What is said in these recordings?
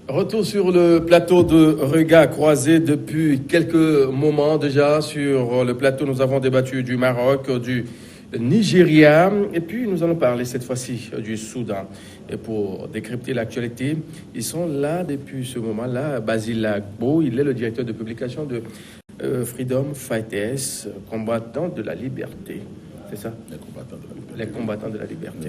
Retour sur le plateau de Regards croisés depuis quelques moments déjà. Sur le plateau, nous avons débattu du Maroc, du Nigeria, et puis nous allons parler cette fois-ci du Soudan. Et pour décrypter l'actualité, ils sont là depuis ce moment-là. Basile Agbo, il est le directeur de publication de Freedom Fighters, combattants de la liberté. C'est ça? Les combattants de la liberté.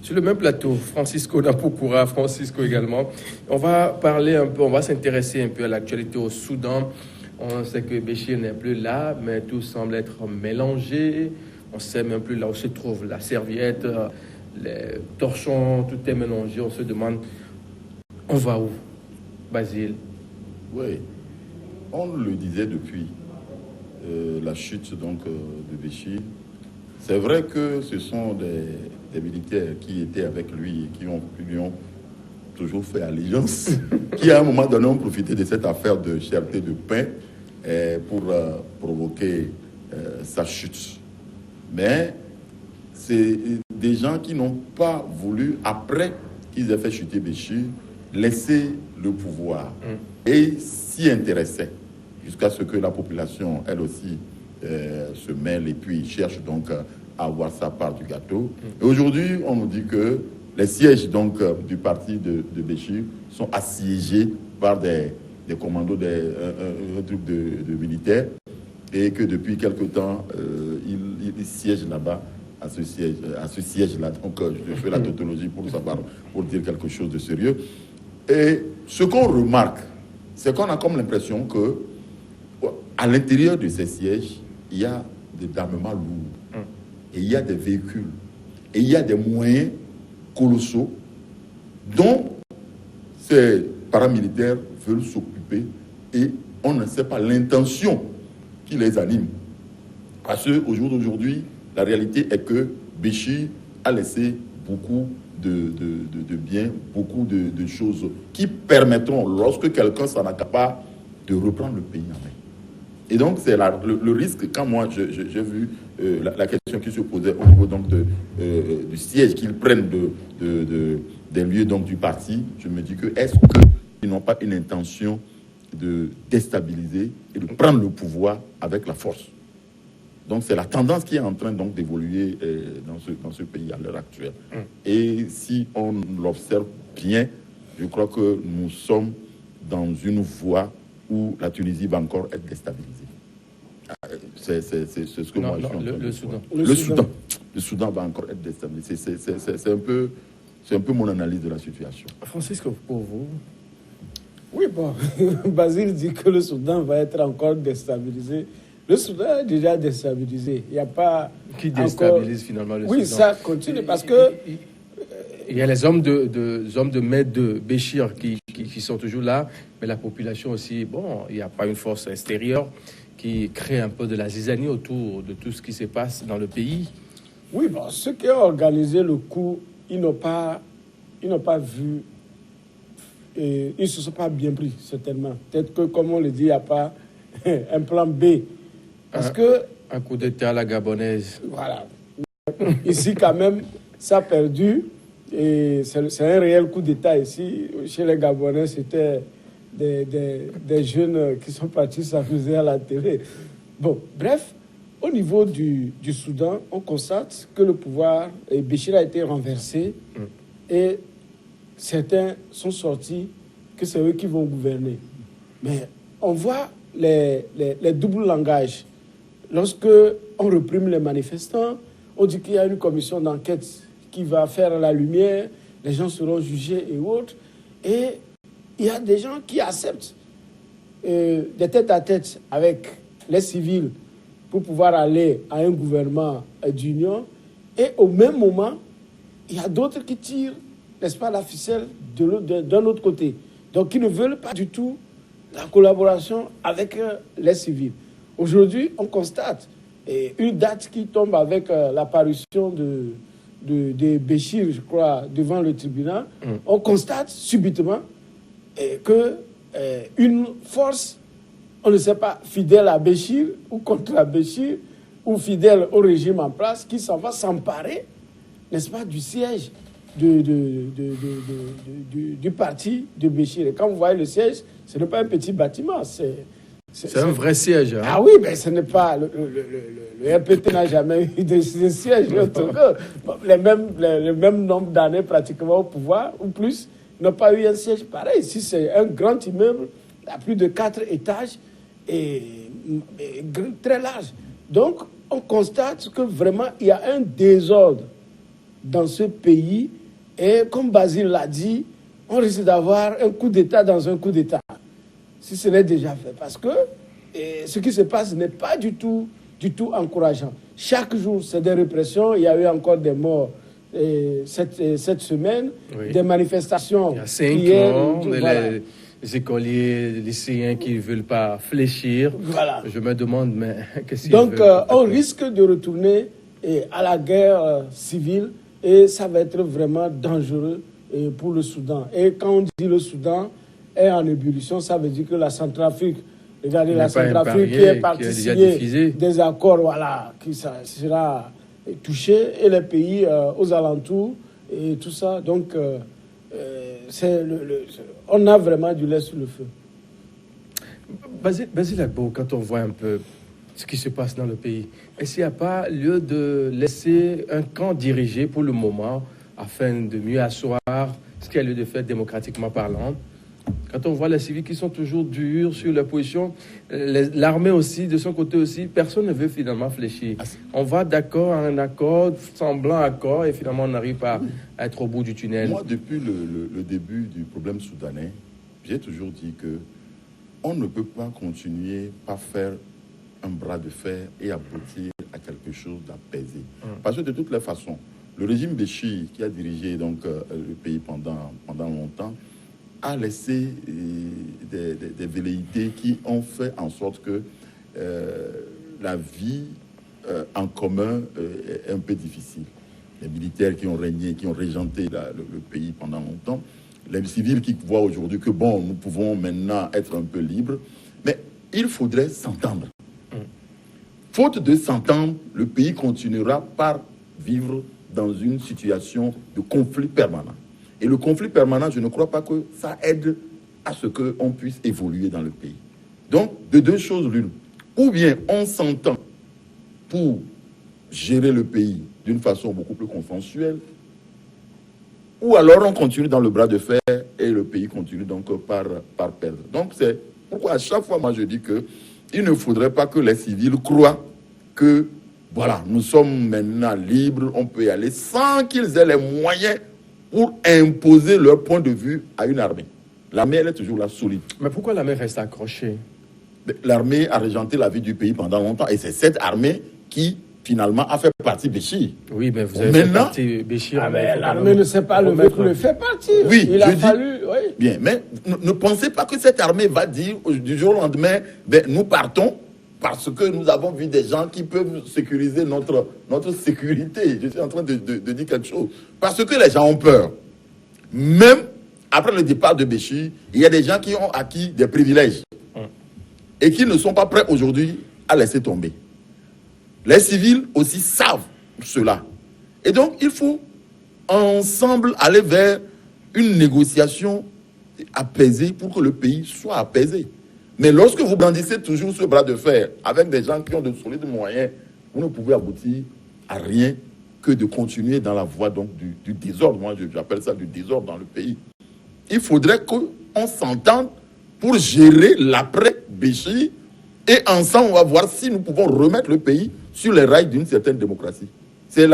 Sur le même plateau, Francisco Napoukura, Francisco également. On va parler un peu, on va s'intéresser un peu à l'actualité au Soudan. On sait que Béchir n'est plus là, mais tout semble être mélangé. On ne sait même plus là où se trouve la serviette, les torchons, tout est mélangé. On se demande, on va où, Basile? Oui, on le disait depuis la chute donc, de Béchir. C'est vrai que ce sont des militaires qui étaient avec lui et qui lui ont toujours fait allégeance, qui à un moment donné ont profité de cette affaire de cherté de pain pour provoquer sa chute. Mais c'est des gens qui n'ont pas voulu, après qu'ils aient fait chuter Béchir, laisser le pouvoir et s'y intéresser jusqu'à ce que la population, elle aussi, se mêle et puis cherche donc à avoir sa part du gâteau. Et aujourd'hui, on nous dit que les sièges donc du parti de Béchir sont assiégés par des commandos, un truc de militaires, et que depuis quelque temps, ils siègent là-bas, à ce siège-là. Donc, je fais la tautologie pour savoir, pour dire quelque chose de sérieux. Et ce qu'on remarque, c'est qu'on a comme l'impression que à l'intérieur de ces sièges, il y a des armements lourds, et il y a des véhicules, et il y a des moyens colossaux dont ces paramilitaires veulent s'occuper, et on ne sait pas l'intention qui les anime. Parce qu'au jour d'aujourd'hui, la réalité est que Béchir a laissé beaucoup de biens, beaucoup de choses qui permettront, lorsque quelqu'un s'en accapare, de reprendre le pays en main. Et donc, c'est le risque, quand moi j'ai vu la question qui se posait au niveau donc du siège qu'ils prennent des lieux donc, du parti, je me dis que est-ce qu'ils n'ont pas une intention de déstabiliser et de prendre le pouvoir avec la force? Donc, c'est la tendance qui est en train donc d'évoluer dans ce pays à l'heure actuelle. Et si on l'observe bien, je crois que nous sommes dans une voie où la Tunisie va encore être déstabilisée. C'est ce que moi je suis en train de voir. Le Soudan va encore être déstabilisé. C'est un peu mon analyse de la situation. Francisco, pour vous? Oui, bon, Basile dit que le Soudan va être encore déstabilisé. Le Soudan est déjà déstabilisé. Il n'y a pas. Qui déstabilise finalement le Soudan? Oui, ça continue parce que. Il y a les hommes de main de Béchir qui sont toujours là, mais la population aussi, bon, il n'y a pas une force extérieure qui crée un peu de la zizanie autour de tout ce qui se passe dans le pays. Oui, bon, ceux qui ont organisé le coup, ils n'ont pas vu, et ils ne se sont pas bien pris, certainement. Peut-être que, comme on le dit, il n'y a pas un plan B. Parce que... Un coup d'État à la gabonaise. Voilà. Ici, quand même, ça a perdu. Et c'est un réel coup d'État ici. Chez les Gabonais, c'était des jeunes qui sont partis s'amuser à la télé. Bon, bref, au niveau du Soudan, on constate que le pouvoir, et Béchir a été renversé, et certains sont sortis que c'est eux qui vont gouverner. Mais on voit les doubles langages. Lorsque on réprime les manifestants, on dit qu'il y a une commission d'enquête qui va faire la lumière, les gens seront jugés et autres. Et il y a des gens qui acceptent des tête-à-tête avec les civils pour pouvoir aller à un gouvernement d'union. Et au même moment, il y a d'autres qui tirent, n'est-ce pas, la ficelle d'un autre côté. Donc, qui ne veulent pas du tout la collaboration avec les civils. Aujourd'hui, on constate une date qui tombe avec l'apparition de Béchir, je crois, devant le tribunal. On constate subitement que une force, on ne sait pas, fidèle à Béchir ou contre Béchir, ou fidèle au régime en place, qui s'en va s'emparer, n'est-ce pas, du siège du parti de Béchir. Et quand vous voyez le siège, ce n'est pas un petit bâtiment, c'est un vrai siège. Hein? Ah oui, mais ce n'est pas... Le RPT n'a jamais eu de siège. Les mêmes nombre d'années pratiquement au pouvoir, ou plus, n'ont pas eu un siège pareil. Ici, c'est un grand immeuble à plus de 4 étages et très large. Donc, on constate que vraiment, il y a un désordre dans ce pays. Et comme Basile l'a dit, on risque d'avoir un coup d'État dans un coup d'État. Si ce n'est déjà fait. Parce que ce qui se passe n'est pas du tout encourageant. Chaque jour, c'est des répressions. Il y a eu encore des morts cette semaine, oui. Des manifestations. Il y a 5 morts, voilà. Les écoliers, les lycéens qui ne veulent pas fléchir. Voilà. Je me demande, mais qu'est-ce qu'ils Donc, veulent on risque de retourner à la guerre civile et ça va être vraiment dangereux pour le Soudan. Et quand on dit le Soudan est en ébullition, ça veut dire que la Centrafrique, regardez la Centrafrique qui est partie signer des accords, voilà, qui sera touchée, et les pays aux alentours et tout ça. Donc, on a vraiment du lait sur le feu. Basile Agbo, quand on voit un peu ce qui se passe dans le pays, est-ce qu'il n'y a pas lieu de laisser un camp dirigé pour le moment afin de mieux asseoir ce qu'il y a lieu de faire démocratiquement parlant? Quand on voit les civils qui sont toujours durs sur la position, l'armée aussi, de son côté aussi, personne ne veut finalement fléchir. On va d'accord à un accord, semblant accord, et finalement on n'arrive pas à être au bout du tunnel. Moi, depuis le début du problème soudanais, j'ai toujours dit que on ne peut pas continuer par faire un bras de fer et aboutir à quelque chose d'apaisé. Parce que de toutes les façons, le régime Béchir, qui a dirigé donc, le pays pendant longtemps, a laissé des velléités qui ont fait en sorte que la vie en commun est un peu difficile. Les militaires qui ont régné, qui ont régenté le pays pendant longtemps, les civils qui voient aujourd'hui que bon, nous pouvons maintenant être un peu libres, mais il faudrait s'entendre. Faute de s'entendre, le pays continuera par vivre dans une situation de conflit permanent. Et le conflit permanent, je ne crois pas que ça aide à ce qu'on puisse évoluer dans le pays. Donc, de deux choses l'une. Ou bien on s'entend pour gérer le pays d'une façon beaucoup plus consensuelle, ou alors on continue dans le bras de fer et le pays continue donc par perdre. Donc, c'est pourquoi à chaque fois, moi, je dis que il ne faudrait pas que les civils croient que, voilà, nous sommes maintenant libres, on peut y aller sans qu'ils aient les moyens pour imposer leur point de vue à une armée. L'armée, elle est toujours là, solide. Mais pourquoi l'armée reste accrochée? L'armée a régenté la vie du pays pendant longtemps. Et c'est cette armée qui, finalement, a fait partie Béchir. Oui, mais vous avez fait partie Béchir. Ah, mais l'armée ne s'est pas levée pour le faire partie. Oui, il a fallu... Oui. Bien, mais ne pensez pas que cette armée va dire du jour au lendemain, nous partons, parce que nous avons vu des gens qui peuvent sécuriser notre sécurité. Je suis en train de dire quelque chose. Parce que les gens ont peur. Même après le départ de Béchir, il y a des gens qui ont acquis des privilèges et qui ne sont pas prêts aujourd'hui à laisser tomber. Les civils aussi savent cela. Et donc, il faut ensemble aller vers une négociation apaisée pour que le pays soit apaisé. Mais lorsque vous brandissez toujours ce bras de fer avec des gens qui ont de solides moyens, vous ne pouvez aboutir à rien que de continuer dans la voie donc, du désordre. Moi, j'appelle ça du désordre dans le pays. Il faudrait qu'on s'entende pour gérer l'après-Béchir et ensemble, on va voir si nous pouvons remettre le pays sur les rails d'une certaine démocratie. C'est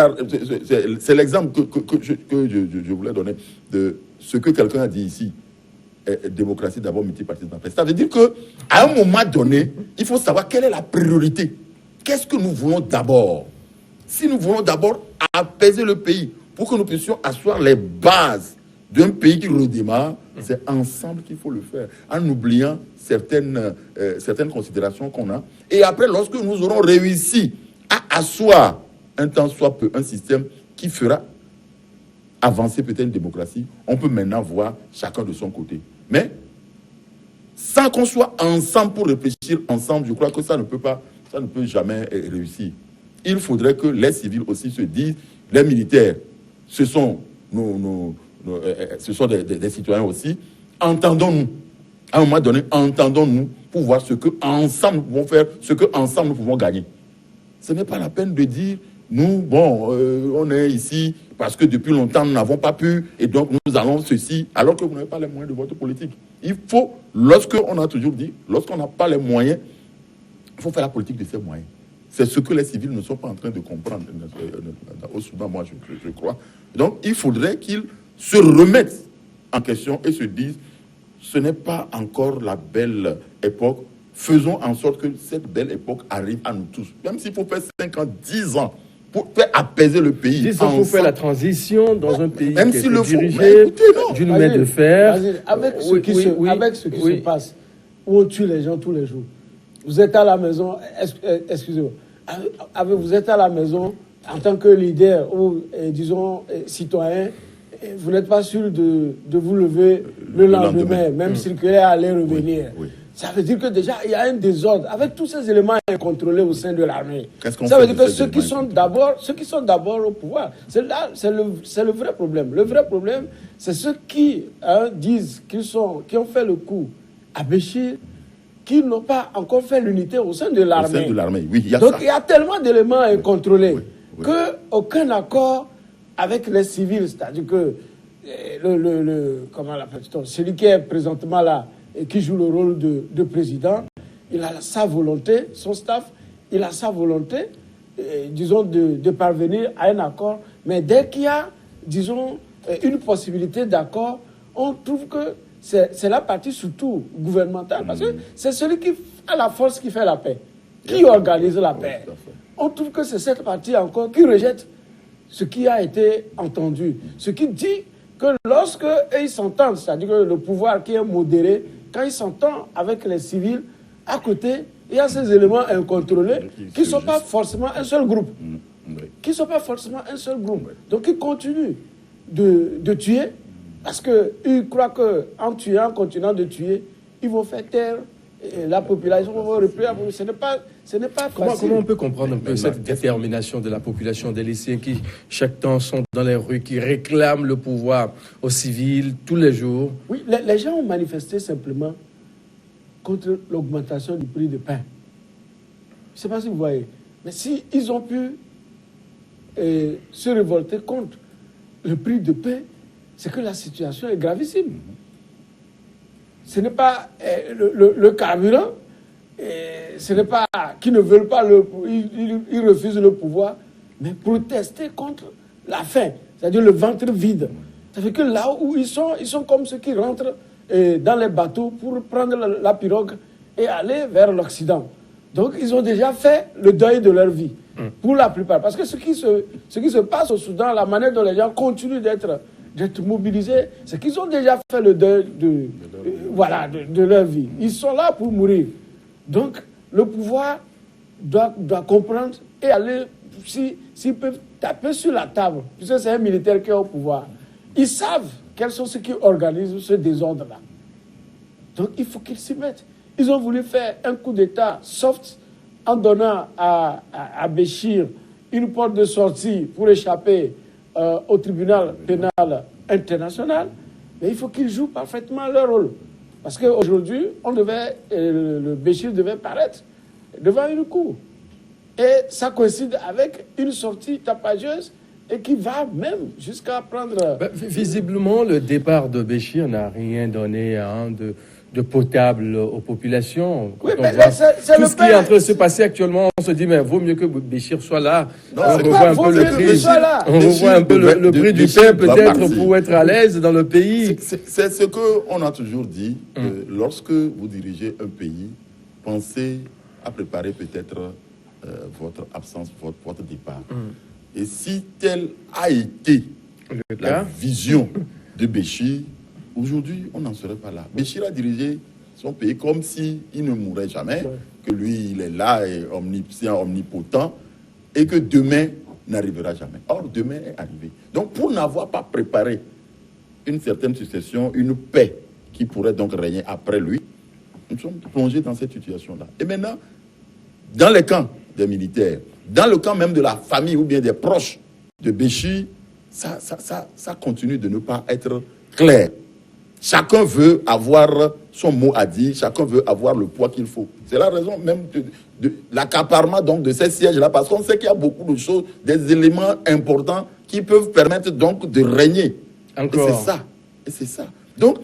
l'exemple que je voulais donner de ce que quelqu'un a dit ici. Démocratie d'abord, multipartisme après. Ça veut dire qu'à un moment donné, il faut savoir quelle est la priorité. Qu'est-ce que nous voulons d'abord? Si nous voulons d'abord apaiser le pays pour que nous puissions asseoir les bases d'un pays qui redémarre, c'est ensemble qu'il faut le faire, en oubliant certaines considérations qu'on a. Et après, lorsque nous aurons réussi à asseoir un temps soit peu un système qui fera avancer peut-être une démocratie, on peut maintenant voir chacun de son côté. Mais sans qu'on soit ensemble pour réfléchir ensemble, je crois que ça ne peut jamais réussir. Il faudrait que les civils aussi se disent, les militaires, ce sont ce sont des citoyens aussi. Entendons-nous. À un moment donné, entendons-nous pour voir ce qu'ensemble nous pouvons faire, ce qu'ensemble nous pouvons gagner. Ce n'est pas la peine de dire, nous, on est ici parce que depuis longtemps, nous n'avons pas pu, et donc nous allons ceci, alors que vous n'avez pas les moyens de votre politique. Il faut, lorsqu'on a toujours dit, lorsqu'on n'a pas les moyens, il faut faire la politique de ces moyens. C'est ce que les civils ne sont pas en train de comprendre au Soudan, moi je crois. Donc il faudrait qu'ils se remettent en question et se disent, ce n'est pas encore la belle époque. Faisons en sorte que cette belle époque arrive à nous tous. Même s'il faut faire 5 ans, 10 ans, pour faire apaiser le pays. 10 ans pour faire la transition dans un pays même qui si est dirigé d'une main de fer. Avec ce qui se passe, où on tue les gens tous les jours. Vous êtes à la maison, excusez-moi, vous êtes à la maison en tant que leader ou, disons, citoyen, vous n'êtes pas sûr de vous lever le lendemain, même circuler, aller revenir. Oui. Ça veut dire que déjà, il y a un désordre. Avec tous ces éléments incontrôlés au sein de l'armée, ça veut dire que ceux qui sont d'abord au pouvoir, c'est le vrai problème. Le vrai problème, c'est ceux qui disent qui ont fait le coup à Béchir, qui n'ont pas encore fait l'unité au sein de l'armée. Au sein de l'armée, oui. Donc il y a tellement d'éléments incontrôlés qu'aucun accord avec les civils, c'est-à-dire que comment l'appelle-t-on, celui qui est présentement là et qui joue le rôle de président, il a sa volonté, son staff, il a sa volonté, disons, de parvenir à un accord. Mais dès qu'il y a, disons, une possibilité d'accord, on trouve que c'est la partie surtout gouvernementale, parce que c'est celui qui a la force qui fait la paix, qui organise la paix. On trouve que c'est cette partie encore qui rejette ce qui a été entendu, ce qui dit que lorsque ils s'entendent, c'est-à-dire que le pouvoir qui est modéré, quand il s'entend avec les civils, à côté, il y a ces éléments incontrôlés qui ne sont pas forcément un seul groupe. Qui ne sont pas forcément un seul groupe. Donc ils continuent de tuer, parce qu'ils croient qu'en tuant, en continuant de tuer, ils vont faire taire la population, va reprendre. Ce n'est pas facile. Comment on peut comprendre un peu cette détermination de la population des lycéens qui, chaque temps, sont dans les rues, qui réclament le pouvoir aux civils tous les jours? Oui, les gens ont manifesté simplement contre l'augmentation du prix du pain. Je ne sais pas si vous voyez. Mais si ils ont pu se révolter contre le prix du pain, c'est que la situation est gravissime. Ce n'est pas le carburant, ce n'est pas qu'ils ne veulent pas, ils refusent le pouvoir, mais protester contre la faim, c'est-à-dire le ventre vide. Ça fait que là où ils sont comme ceux qui rentrent dans les bateaux pour prendre la pirogue et aller vers l'Occident. Donc ils ont déjà fait le deuil de leur vie, pour la plupart. Parce que ce qui se passe au Soudan, la manière dont les gens continuent d'être mobilisés, c'est qu'ils ont déjà fait le deuil de leur vie. Ils sont là pour mourir. Donc, le pouvoir doit comprendre et aller, s'ils peuvent taper sur la table, puisque c'est un militaire qui est au pouvoir. Ils savent quels sont ceux qui organisent ce désordre-là. Donc, il faut qu'ils s'y mettent. Ils ont voulu faire un coup d'État soft en donnant à Béchir une porte de sortie pour échapper au tribunal pénal international, mais il faut qu'ils jouent parfaitement leur rôle. Parce qu'aujourd'hui, le Béchir devait paraître devant une cour. Et ça coïncide avec une sortie tapageuse et qui va même jusqu'à prendre... Visiblement, le départ de Béchir n'a rien donné de potable aux populations. Oui, mais c'est tout ce qui est en train de se passer actuellement, on se dit, mais vaut mieux que Béchir soit là. Non, on revoit un peu le prix. On revoit un peu le prix du pain, peut-être, pour être à l'aise dans le pays. C'est ce qu'on a toujours dit. Lorsque vous dirigez un pays, pensez à préparer peut-être votre absence, votre départ. Et si telle a été la vision de Béchir, aujourd'hui, on n'en serait pas là. Béchir a dirigé son pays comme s'il ne mourrait jamais, que lui, il est là, et omniscient, omnipotent, et que demain n'arrivera jamais. Or, demain est arrivé. Donc, pour n'avoir pas préparé une certaine succession, une paix qui pourrait donc régner après lui, nous sommes plongés dans cette situation-là. Et maintenant, dans les camps des militaires, dans le camp même de la famille ou bien des proches de Béchir, ça continue de ne pas être clair. Chacun veut avoir son mot à dire, chacun veut avoir le poids qu'il faut. C'est la raison même de l'accaparement donc de ces sièges-là, parce qu'on sait qu'il y a beaucoup de choses, des éléments importants qui peuvent permettre donc de régner. Encore. Et c'est ça. Donc,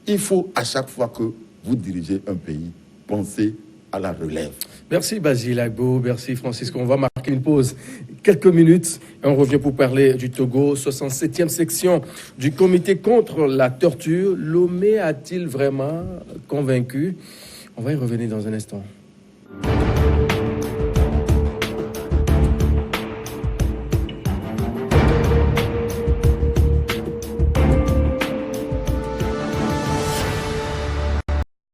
il faut à chaque fois que vous dirigez un pays, penser à la relève. Merci Basile Agbo, merci Francisco. On va marquer une pause, quelques minutes, et on revient pour parler du Togo, 67e section du comité contre la torture. Lomé a-t-il vraiment convaincu? On va y revenir dans un instant.